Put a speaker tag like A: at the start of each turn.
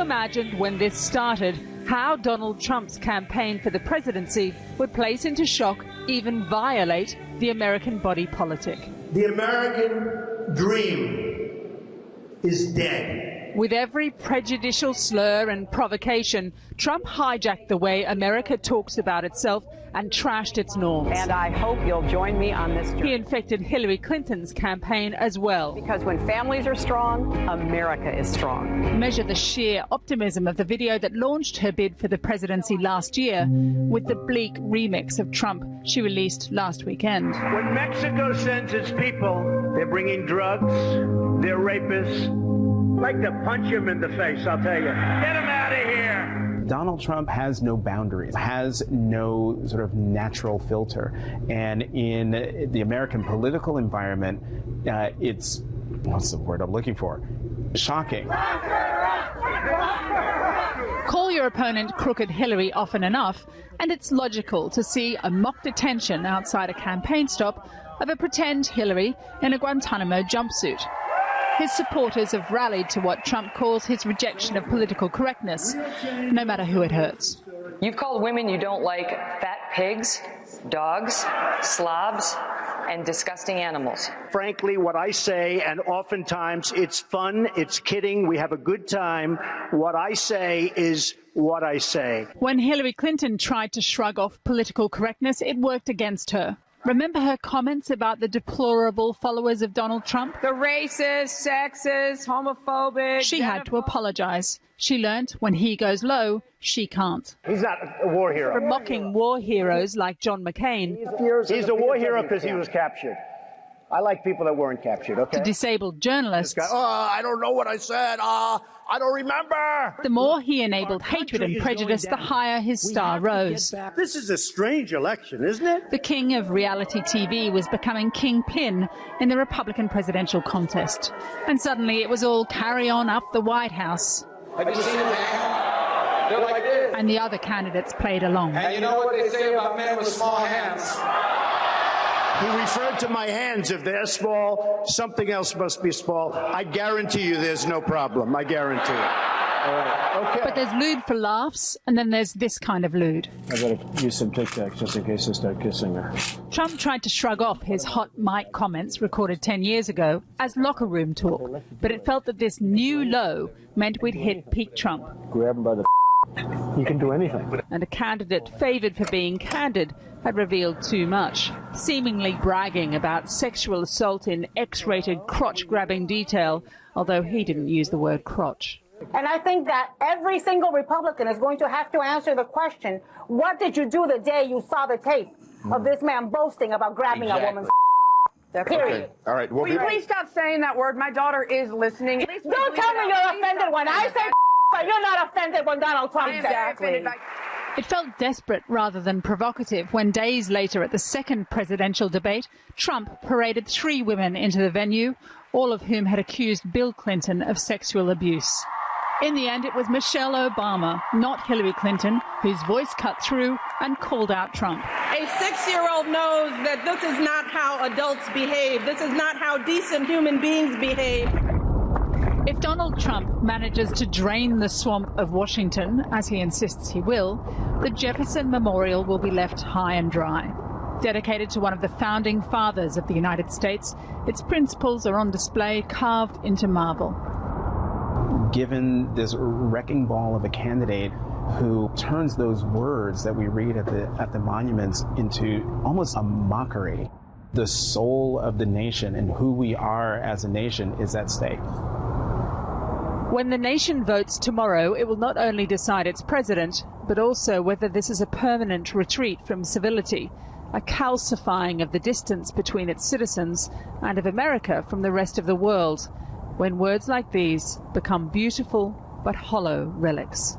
A: imagined when this started how Donald Trump's campaign for the presidency would place into shock, even violate, the American body politic.
B: The American dream is dead.
A: With every prejudicial slur and provocation, Trump hijacked the way America talks about itself and trashed its norms.
C: And I hope you'll join me on this journey.
A: He infected Hillary Clinton's campaign as well.
C: Because when families are strong, America is strong.
A: Measure the sheer optimism of the video that launched her bid for the presidency last year with the bleak remix of Trump she released last weekend.
D: When Mexico sends its people, they're bringing drugs, they're rapists. I'd like to punch him in the face, I'll tell you. Get him out of here!
E: Donald Trump has no boundaries, has no sort of natural filter. And in the American political environment, it's, what's the word I'm looking for? Shocking.
A: Call your opponent Crooked Hillary often enough, and it's logical to see a mock detention outside a campaign stop of a pretend Hillary in a Guantanamo jumpsuit. His supporters have rallied to what Trump calls his rejection of political correctness, no matter who it hurts.
C: You've called women you don't like fat pigs, dogs, slobs, and disgusting animals.
D: Frankly, what I say, and oftentimes it's fun, it's kidding, we have a good time, what I say is what I say.
A: When Hillary Clinton tried to shrug off political correctness, it worked against her. Remember her comments about the deplorable followers of Donald Trump?
F: The racist, sexist, homophobic.
A: She had to apologize. She learnt when he goes low, she can't.
D: He's not a war hero.
A: From mocking war heroes like John McCain.
D: He's a war hero because he was captured. I like people that weren't captured, okay?
A: To disabled journalists.
D: I don't know what I said. I don't remember.
A: The more he enabled hatred and prejudice, the higher his star rose.
D: This is a strange election, isn't it?
A: The king of reality TV was becoming kingpin in the Republican presidential contest. And suddenly it was all carry on up the White House.
G: Have you seen them hang? They're like this.
A: And the other candidates played along.
G: And you know what they say about men with small hands?
D: He referred to my hands. If they're small, something else must be small. I guarantee you there's no problem. I guarantee it. All right. Okay.
A: But there's lewd for laughs, and then there's this kind of lewd.
D: I better use some Tic Tacs just in case I start kissing her.
A: Trump tried to shrug off his hot mic comments recorded 10 years ago as locker room talk, but it felt that this new low meant we'd hit peak Trump.
D: Grab him by the you can do anything.
A: And a candidate favoured for being candid had revealed too much, seemingly bragging about sexual assault in X-rated crotch-grabbing detail, although he didn't use the word crotch.
H: And I think that every single Republican is going to have to answer the question, what did you do the day you saw the tape of this man boasting about grabbing a woman's period?
G: Okay. All right.
F: Will you please stop saying that word? My daughter is listening.
H: Don't tell me you're offended when I say but you're not offended when Donald Trump says
F: exactly.
A: It felt desperate rather than provocative when days later at the second presidential debate, Trump paraded 3 women into the venue, all of whom had accused Bill Clinton of sexual abuse. In the end, it was Michelle Obama, not Hillary Clinton, whose voice cut through and called out Trump.
I: A 6-year-old knows that this is not how adults behave. This is not how decent human beings behave.
A: If Donald Trump manages to drain the swamp of Washington, as he insists he will, the Jefferson Memorial will be left high and dry. Dedicated to one of the founding fathers of the United States, its principles are on display carved into marble.
E: Given this wrecking ball of a candidate who turns those words that we read at the monuments into almost a mockery, the soul of the nation and who we are as a nation is at stake.
A: When the nation votes tomorrow, it will not only decide its president, but also whether this is a permanent retreat from civility, a calcifying of the distance between its citizens and of America from the rest of the world, when words like these become beautiful but hollow relics.